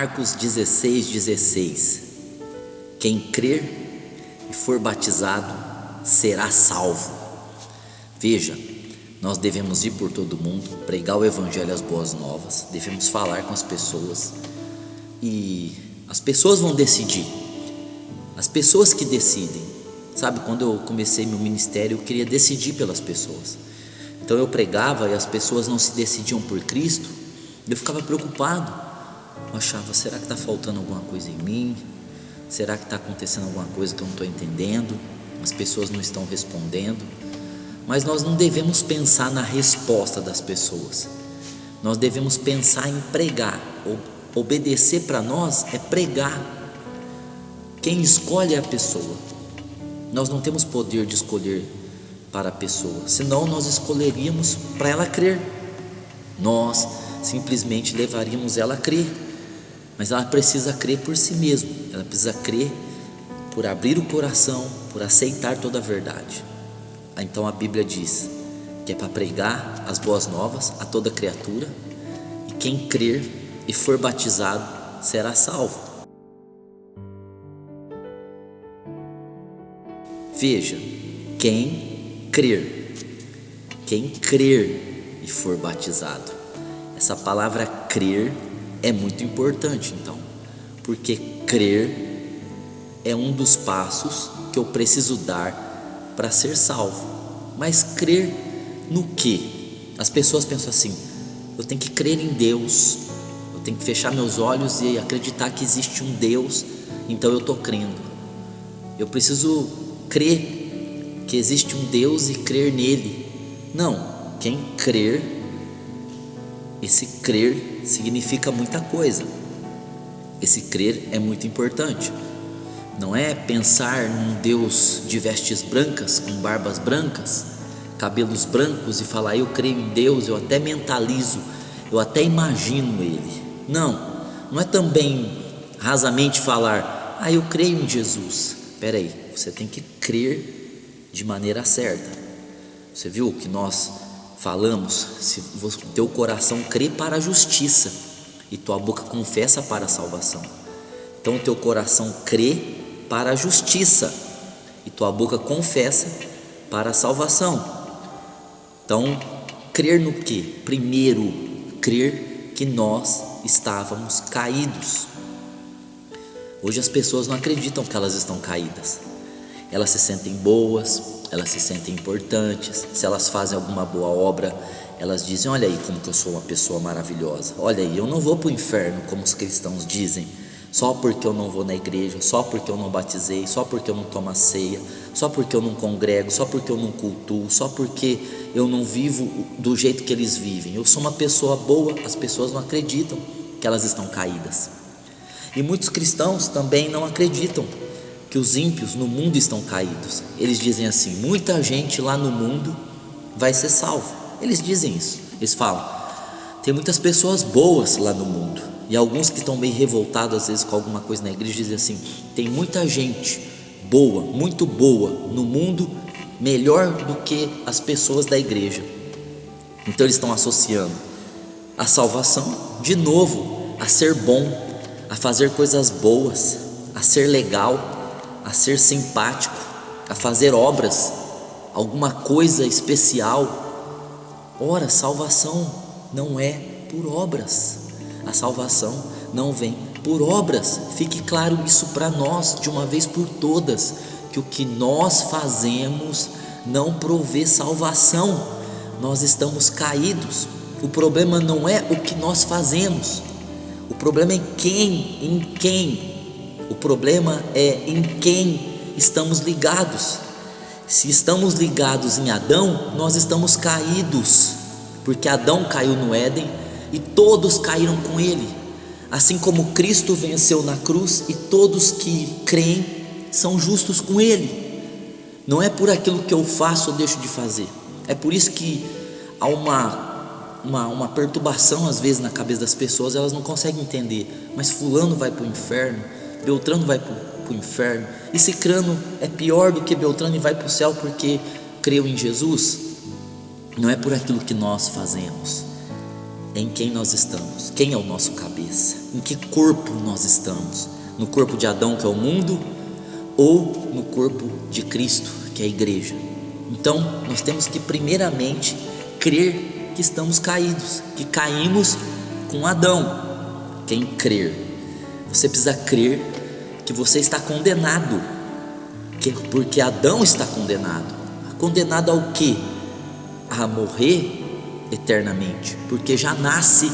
Marcos 16:16. Quem crer e for batizado será salvo. Veja, nós devemos ir por todo mundo, pregar o evangelho, as boas novas, devemos falar com as pessoas e as pessoas vão decidir. As pessoas que decidem. Sabe, quando eu comecei meu ministério, eu queria decidir pelas pessoas. Então eu pregava e as pessoas não se decidiam por Cristo. Eu ficava preocupado. Eu achava, será que está faltando alguma coisa em mim? Será que está acontecendo alguma coisa que eu não estou entendendo? As pessoas não estão respondendo. Mas nós não devemos pensar na resposta das pessoas. Nós devemos pensar em pregar. Obedecer para nós é pregar. Quem escolhe é a pessoa. Nós não temos poder de escolher para a pessoa, senão nós escolheríamos para ela crer. Nós simplesmente levaríamos ela a crer, mas ela precisa crer por si mesma. Ela precisa crer por abrir o coração, por aceitar toda a verdade. Então a Bíblia diz que é para pregar as boas novas a toda criatura, e quem crer e for batizado será salvo. Veja, quem crer e for batizado. Essa palavra crer é muito importante, então, porque crer é um dos passos que eu preciso dar para ser salvo. Mas crer no quê? As pessoas pensam assim: eu tenho que crer em Deus, eu tenho que fechar meus olhos e acreditar que existe um Deus, então eu estou crendo. Eu preciso crer que existe um Deus e crer nele. Não, quem crer, esse crer significa muita coisa. Esse crer é muito importante. Não é pensar num Deus de vestes brancas, com barbas brancas, cabelos brancos e falar eu creio em Deus, eu até mentalizo, eu até imagino ele. Não é também rasamente falar eu creio em Jesus. Espera aí, você tem que crer de maneira certa. Você viu o que nós falamos? Se o teu coração crê para a justiça e tua boca confessa para a salvação. Então o teu coração crê para a justiça e tua boca confessa para a salvação. Então, crer no quê? Primeiro, crer que nós estávamos caídos. Hoje as pessoas não acreditam que elas estão caídas. Elas se sentem boas, elas se sentem importantes. Se elas fazem alguma boa obra, elas dizem: olha aí como que eu sou uma pessoa maravilhosa. Olha aí, eu não vou para o inferno como os cristãos dizem, só porque eu não vou na igreja, só porque eu não batizei, só porque eu não tomo a ceia, só porque eu não congrego, só porque eu não cultuo, só porque eu não vivo do jeito que eles vivem. Eu sou uma pessoa boa. As pessoas não acreditam que elas estão caídas. E muitos cristãos também não acreditam que os ímpios no mundo estão caídos. Eles dizem assim: muita gente lá no mundo vai ser salvo. Eles dizem isso. Eles falam: tem muitas pessoas boas lá no mundo. E alguns que estão meio revoltados às vezes com alguma coisa na igreja dizem assim: tem muita gente boa, muito boa no mundo, melhor do que as pessoas da igreja. Então eles estão associando a salvação de novo a ser bom, a fazer coisas boas, a ser legal, a ser simpático, a fazer obras, alguma coisa especial. Ora, salvação não é por obras. A salvação não vem por obras. Fique claro isso para nós de uma vez por todas, que o que nós fazemos não provê salvação. Nós estamos caídos. O problema não é o que nós fazemos, o problema é em quem. O problema é em quem estamos ligados. Se estamos ligados em Adão, nós estamos caídos, porque Adão caiu no Éden e todos caíram com ele. Assim como Cristo venceu na cruz e todos que creem são justos com ele. Não é por aquilo que eu faço ou deixo de fazer. É por isso que há uma perturbação às vezes na cabeça das pessoas. Elas não conseguem entender: mas fulano vai para o inferno, Beltrano vai para o inferno, e Cicrano é pior do que Beltrano e vai para o céu porque creu em Jesus. Não é por aquilo que nós fazemos, em quem nós estamos, quem é o nosso cabeça, em que corpo nós estamos, no corpo de Adão, que é o mundo, ou no corpo de Cristo, que é a igreja. Então nós temos que primeiramente crer que estamos caídos, que caímos com Adão. Quem crer, você precisa crer que você está condenado, porque Adão está condenado. Condenado ao quê? A morrer eternamente, porque já nasce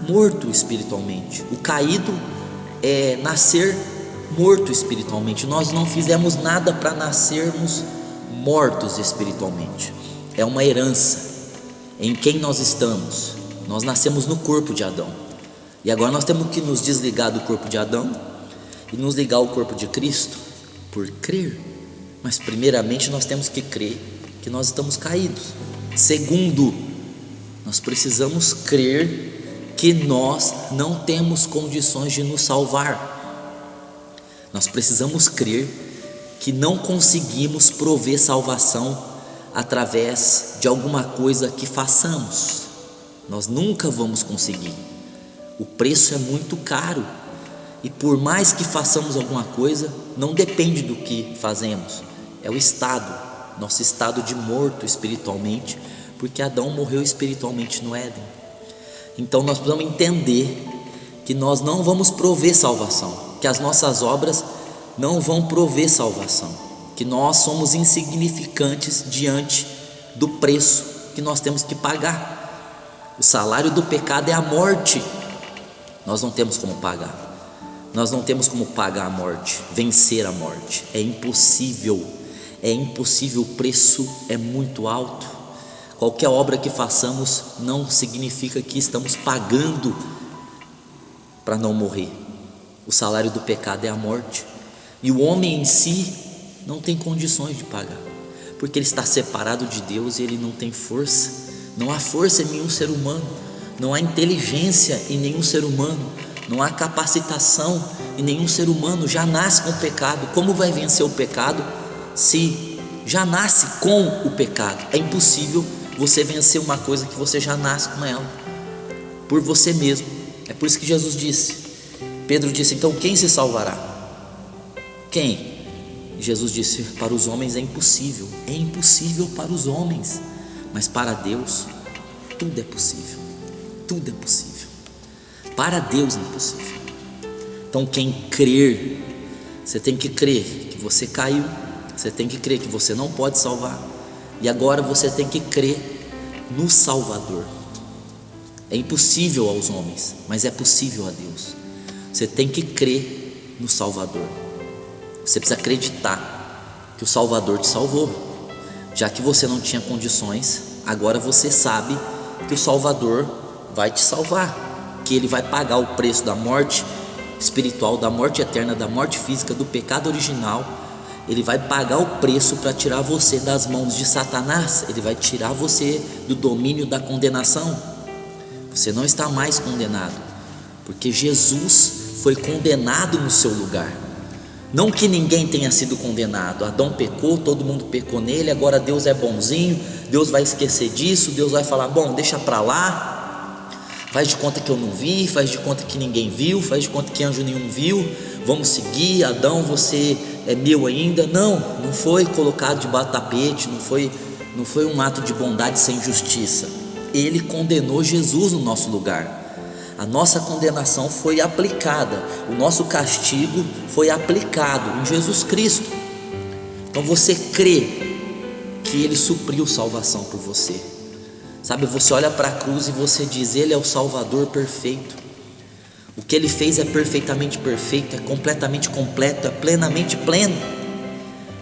morto espiritualmente. O caído é nascer morto espiritualmente. Nós não fizemos nada para nascermos mortos espiritualmente. É uma herança em quem nós estamos. Nós nascemos no corpo de Adão, e agora nós temos que nos desligar do corpo de Adão e nos ligar ao corpo de Cristo por crer. Mas primeiramente nós temos que crer que nós estamos caídos. Segundo, nós precisamos crer que nós não temos condições de nos salvar. Nós precisamos crer que não conseguimos prover salvação através de alguma coisa que façamos. Nós nunca vamos conseguir. O preço é muito caro, e por mais que façamos alguma coisa, não depende do que fazemos, é o estado, nosso estado de morto espiritualmente, porque Adão morreu espiritualmente no Éden. Então nós precisamos entender que nós não vamos prover salvação, que as nossas obras não vão prover salvação, que nós somos insignificantes diante do preço que nós temos que pagar. O salário do pecado é a morte. Nós não temos como pagar. Nós não temos como pagar a morte, vencer a morte. É impossível. É impossível, o preço é muito alto. Qualquer obra que façamos não significa que estamos pagando para não morrer. O salário do pecado é a morte. E o homem em si não tem condições de pagar, porque ele está separado de Deus e ele não tem força. Não há força em nenhum ser humano, não há inteligência em nenhum ser humano, não há capacitação em nenhum ser humano. Já nasce com o pecado. Como vai vencer o pecado se já nasce com o pecado? É impossível você vencer uma coisa que você já nasce com ela, por você mesmo. É por isso que Jesus disse, Pedro disse, então quem se salvará? Quem? Jesus disse, para os homens é impossível para os homens, mas para Deus tudo é possível, tudo é possível. Para Deus é impossível. Então quem crer, você tem que crer que você caiu, você tem que crer que você não pode salvar, e agora você tem que crer no Salvador. É impossível aos homens, mas é possível a Deus. Você tem que crer no Salvador. Você precisa acreditar que o Salvador te salvou. Já que você não tinha condições, agora você sabe que o Salvador vai te salvar, que Ele vai pagar o preço da morte espiritual, da morte eterna, da morte física, do pecado original. Ele vai pagar o preço para tirar você das mãos de Satanás. Ele vai tirar você do domínio da condenação. Você não está mais condenado, porque Jesus foi condenado no seu lugar. Não que ninguém tenha sido condenado. Adão pecou, todo mundo pecou nele, agora Deus é bonzinho, Deus vai esquecer disso, Deus vai falar, bom, deixa para lá, faz de conta que eu não vi, faz de conta que ninguém viu, faz de conta que anjo nenhum viu, vamos seguir, Adão, você é meu ainda. Não foi colocado debaixo do tapete, não foi um ato de bondade sem justiça. Ele condenou Jesus no nosso lugar. A nossa condenação foi aplicada, o nosso castigo foi aplicado em Jesus Cristo. Então você crê que Ele supriu salvação por você. Sabe, você olha para a cruz e você diz, Ele é o Salvador perfeito. O que Ele fez é perfeitamente perfeito, é completamente completo, é plenamente pleno,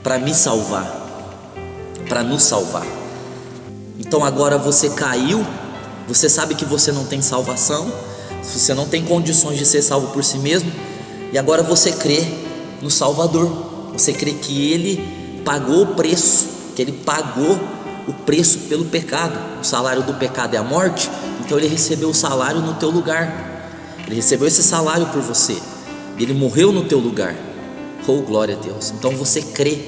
para me salvar, para nos salvar. Então agora você caiu, você sabe que você não tem salvação, você não tem condições de ser salvo por si mesmo, e agora você crê no Salvador. Você crê que Ele pagou o preço, que Ele pagou o preço pelo pecado. O salário do pecado é a morte, então Ele recebeu o salário no teu lugar. Ele recebeu esse salário por você, Ele morreu no teu lugar. Oh, glória a Deus. Então você crê,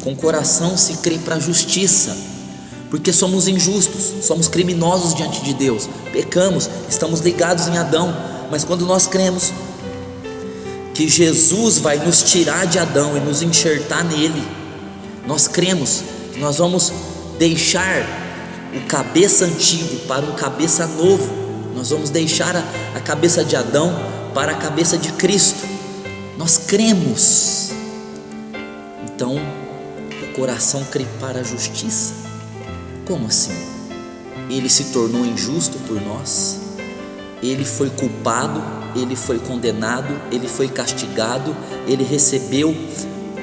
com o coração se crê para a justiça, porque somos injustos, somos criminosos diante de Deus, pecamos, estamos ligados em Adão. Mas quando nós cremos que Jesus vai nos tirar de Adão e nos enxertar nele, nós cremos que nós vamos deixar o cabeça antigo para um cabeça novo, nós vamos deixar a cabeça de Adão para a cabeça de Cristo. Nós cremos. Então o coração crê para a justiça. Como assim? Ele se tornou injusto por nós, ele foi culpado, ele foi condenado, ele foi castigado, ele recebeu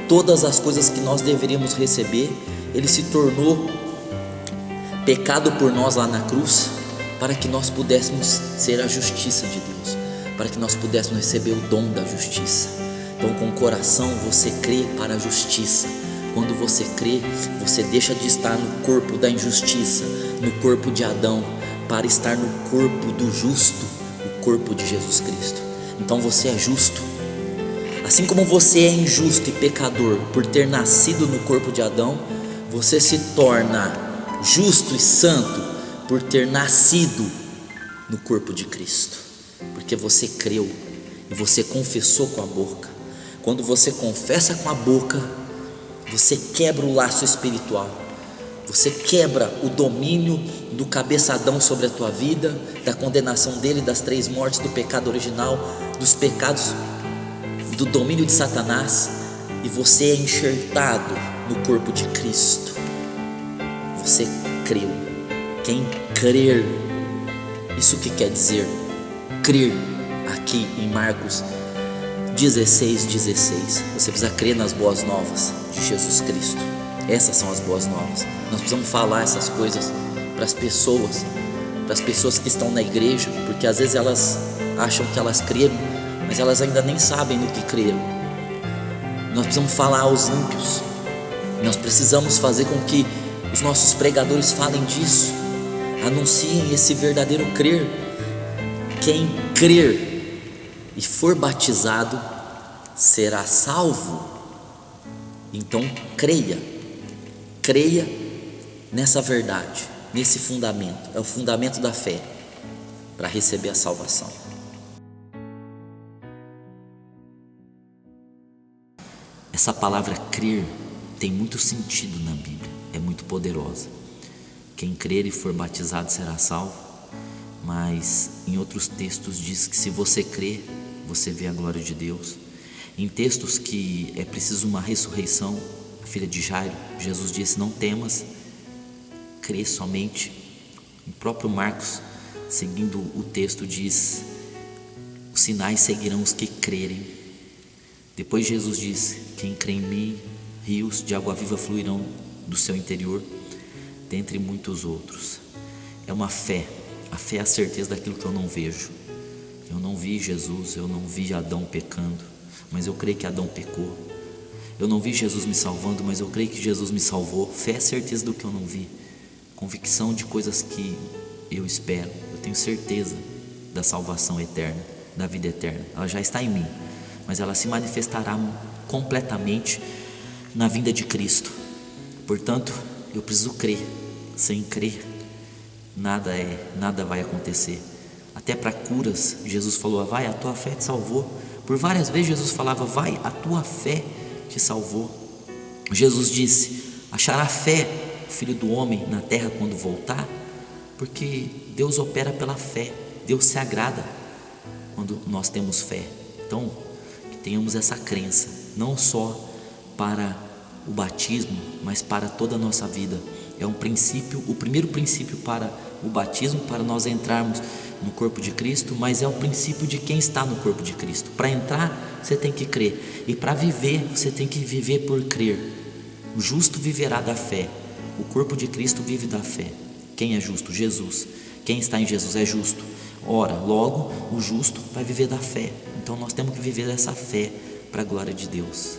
todas as coisas que nós deveríamos receber, ele se tornou pecado por nós lá na cruz, para que nós pudéssemos ser a justiça de Deus, para que nós pudéssemos receber o dom da justiça. Então com o coração você crê para a justiça. Quando você crê, você deixa de estar no corpo da injustiça, no corpo de Adão, para estar no corpo do justo, o corpo de Jesus Cristo. Então você é justo. Assim como você é injusto e pecador por ter nascido no corpo de Adão, você se torna justo e santo por ter nascido no corpo de Cristo, porque você creu e você confessou com a boca. Quando você confessa com a boca, você quebra o laço espiritual, você quebra o domínio do cabeçadão sobre a tua vida, da condenação dele, das 3 mortes, do pecado original, dos pecados, do domínio de Satanás, e você é enxertado no corpo de Cristo. Você creu. Quem crer, isso que quer dizer crer aqui em Marcos 16:16. Você precisa crer nas boas novas de Jesus Cristo. Essas são as boas novas. Nós precisamos falar essas coisas para as pessoas que estão na igreja, porque às vezes elas acham que elas creram, mas elas ainda nem sabem no que creram. Nós precisamos falar aos ímpios. Nós precisamos fazer com que os nossos pregadores falem disso, anunciem esse verdadeiro crer. Quem crer e for batizado será salvo. Então creia nessa verdade, nesse fundamento. É o fundamento da fé para receber a salvação. Essa palavra crer tem muito sentido na Bíblia, é muito poderosa. Quem crer e for batizado será salvo, mas em outros textos diz que se você crer, você vê a glória de Deus. Em textos que é preciso uma ressurreição, a filha de Jairo, Jesus disse: não temas, crê somente. O próprio Marcos, seguindo o texto, diz: os sinais seguirão os que crerem. Depois Jesus disse: quem crê em mim, rios de água viva fluirão do seu interior, dentre muitos outros. É uma fé. A fé é a certeza daquilo que eu não vejo. Eu não vi Jesus, eu não vi Adão pecando, mas eu creio que Adão pecou. Eu não vi Jesus me salvando, mas eu creio que Jesus me salvou. Fé é a certeza do que eu não vi, convicção de coisas que eu espero. Eu tenho certeza da salvação eterna, da vida eterna. Ela já está em mim, mas ela se manifestará completamente na vinda de Cristo. Portanto, eu preciso crer. Sem crer, nada vai acontecer. Até para curas, Jesus falou: vai, a tua fé te salvou. Por várias vezes Jesus falava: vai, a tua fé te salvou. Jesus disse: achará fé o Filho do Homem na terra quando voltar? Porque Deus opera pela fé. Deus se agrada quando nós temos fé. Então, que tenhamos essa crença, não só para o batismo, mas para toda a nossa vida. É um princípio, o primeiro princípio para o batismo, para nós entrarmos no corpo de Cristo, mas é o princípio de quem está no corpo de Cristo. Para entrar, você tem que crer, e para viver, você tem que viver por crer. O justo viverá da fé. O corpo de Cristo vive da fé. Quem é justo? Jesus. Quem está em Jesus é justo. Ora, logo, o justo vai viver da fé. Então nós temos que viver dessa fé para a glória de Deus.